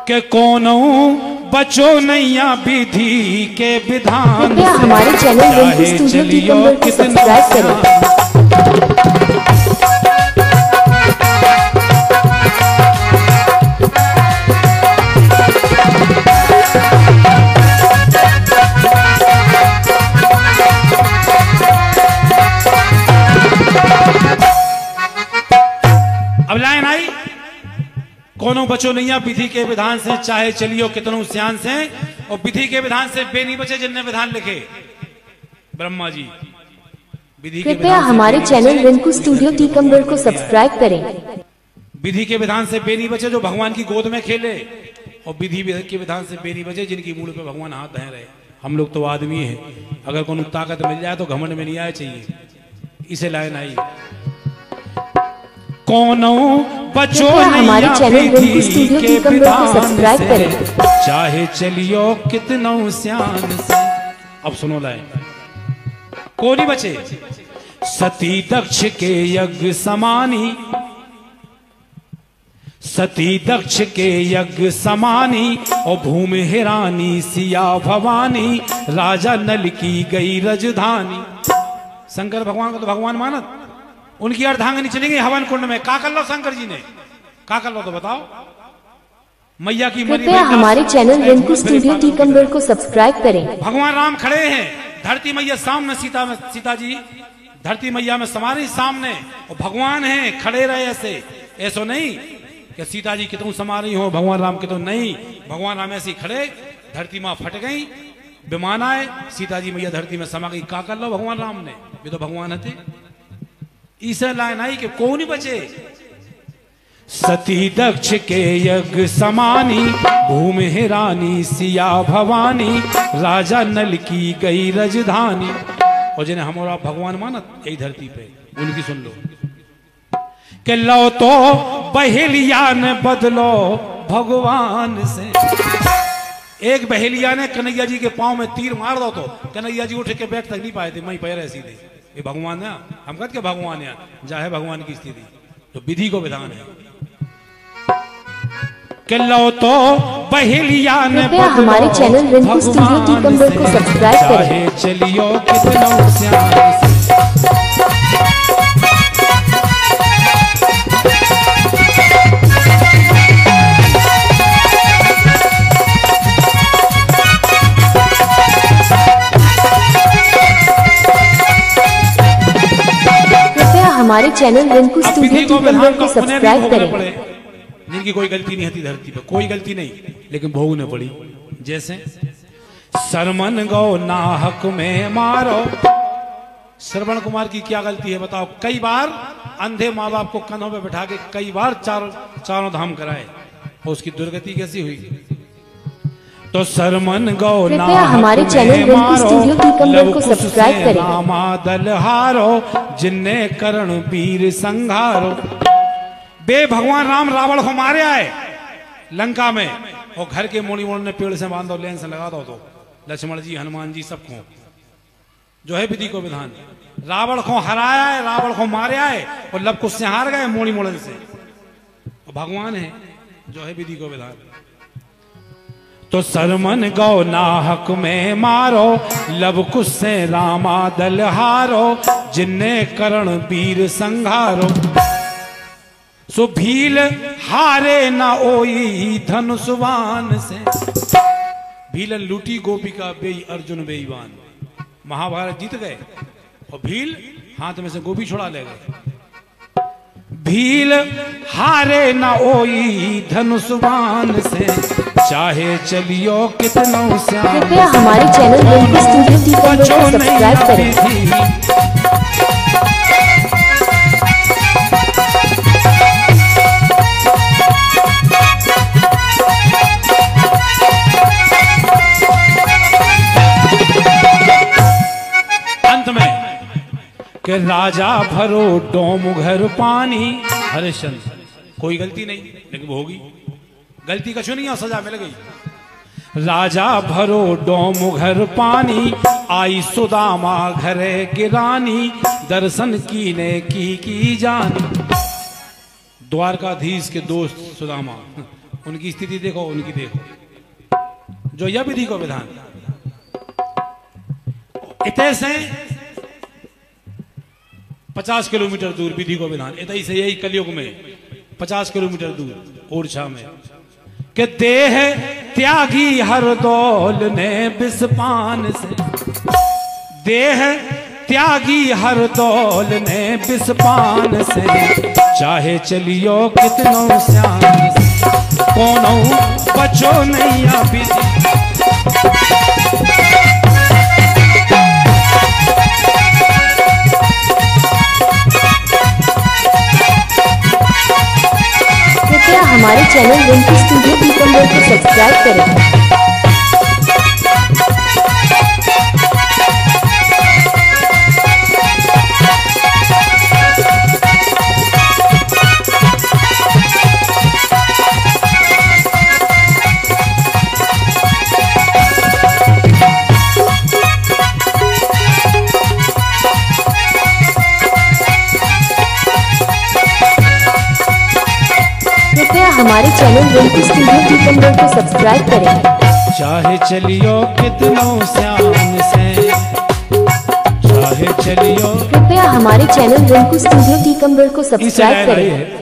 के कोनो बचो नैया विधि के विधान कृपया हमारे चैनल रिंकू स्टूडियो टीकमगढ़ को सब्सक्राइब करें। अब लाइन आई, कोनो बचो नैया विधि के विधान से, चाहे चलियो कितनो सियान से, और विधि के विधान से बे नहीं बचे जिनने विधान लिखे। ब्रह्मा जी विधि के कृपया हमारे चैनल रिंकू स्टूडियो टीकमगढ़ को सब्सक्राइब करें। विधि के विधान से बे नहीं बचे जो भगवान की गोद में खेले, और विधि के विधान से बे नहीं बचे जिनकी मूल पे भगवान हाथ धह रहे। हम लोग तो आदमी हैं, अगर कोनो ताकत मिल जाए तो घमंड में नहीं आए चाहिए। इसे लाइन आई, कोनो बचो हमारे चैनल रिंकू विधि स्टूडियो के टीकमगढ़ को विधान सब्सक्राइब से, करें। चाहे चलियो कितनो सियान से। अब सुनो लाइन, को नहीं बचे। सती दक्ष के यज्ञ समानी, सती दक्ष के यज्ञ समानी, और भूमि हिरानी सिया भवानी, राजा नल की गई रजधानी। शंकर भगवान को तो भगवान मानत, उनकी अर्धांगिनी चली गई हवन कुंड में। का कर लो शंकर जी ने, का कर लो तो बताओ। मैया की मरी कृपया हमारे चैनल रिंकू स्टूडियो टीकमगढ़ को सब्सक्राइब करें। भगवान राम खड़े हैं, धरती मैया सामने, सीता जी धरती मैया में समा रही सामने, और भगवान हैं खड़े रहे ऐसे। ऐसा नहीं कि सीता जी कितों समा रही हो, भगवान राम कितों नहीं। भगवान राम ऐसे खड़े, धरती माँ फट गई, विमान आए, सीता जी मैया धरती में समा गई। का कर लो भगवान राम ने, ये तो भगवान थे। इसे लाइन आई कि कौन ही बचे। सती दक्ष के यज्ञ समानी, भूमि हिरानी सिया भवानी, राजा नल की गई रजधानी। और जिन्हें हमारा भगवान मानत यही धरती पे, उनकी सुन लो कि लो तो बहेलिया ने बदलो भगवान से। एक बहेलिया ने कन्हैया जी के पांव में तीर मार दो तो कन्हैया जी उठ के बैठ तक नहीं पाए थे, वहीं पैर ऐसी थे। ये भगवान है, हम कहते क्या भगवान है, चाहे भगवान की स्थिति, तो विधि को विधान है। कि लो तो बहेलिया ने कृपया हमारे चैनल रिंकू स्टूडियो टीकमगढ़ को सब्सक्राइब करें। चाहे चलियो कितनो सियान से। हमारे चैनल रिंकू स्टूडियो टीकमगढ़ को सब्सक्राइब करें। जिनकी कोई गलती नहीं थी धरती पर, कोई गलती नहीं, लेकिन भोगने पड़ी। जैसे सरमन गो नाहक में मारो। श्रवण कुमार की क्या गलती है बताओ। कई बार अंधे माँ बाप को कंधों पे बैठा के कई बार चारों धाम कराए, और उसकी दुर्गति कैसी हुई। तो सरमन गौ कृपया हमारे चैनल रिंकू स्टूडियो टीकमगढ़ को सब्सक्राइब करें। दल हारो, जिन्ने करण वीर संघारो। बे भगवान राम रावण को मारे आए लंका में, और घर के मोड़ी मोड़ ने पेड़ से बांध दो, लेन से लगा दो, तो लक्ष्मण जी हनुमान जी सबको, जो है विधि को विधान। रावण को हराया है, रावण को मारे आए, और लब को संहार गए मोड़ी मोड़न से। भगवान है, जो है विधि को विधान। तो सरमन गौ नाहक में मारो, लब कुश से रामा दल हारो, जिन्ने करण वीर संघारो। सो भील हारे न ओई धनुषवान से। भील लूटी गोपिका बेई अर्जुन बेईवान। महाभारत जीत गए, और भील हाथ में से गोपी छुड़ा ले गए। भील हारे न ओई धनुषवान से, चाहे चलियो कितनो सियान। कृपया हमारे चैनल रिंकू स्टूडियो टीकमगढ़ को सब्सक्राइब करें। अंत में कि राजा भरो डोम घर पानी। हरिश्चंद्र कोई गलती नहीं, लेकिन वो होगी गलती कछु नहीं, और सजा मिल गई। राजा भरो डोम घर पानी, आई सुदामा घरे गिरानी, दर्शन कीने की जानी। द्वारकाधीश के दोस्त सुदामा, उनकी स्थिति देखो, उनकी देखो, जो यह विधि को विधान इतने से 50 किलोमीटर दूर विधि को विधान, इतनी से यही कलयुग में 50 किलोमीटर दूर ओरछा में कि देह त्यागी हर दौल ने बिस्पान से, देह त्यागी हर दौल ने बिस्पान से, चाहे चलियो कितनों श्याम से, कोनो बचो नहीं अभी। कृपया हमारे चैनल रिंकी स्टूडियो पीतमगढ़ को सब्सक्राइब करें। हमारे चैनल रिंकी स्टूडियो पीतमगढ़ को सब्सक्राइब करें। चाहे चलियो कितनों श्याम से, चाहे चलियो। कृपया हमारे चैनल रिंकी स्टूडियो पीतमगढ़ को सब्सक्राइब करें।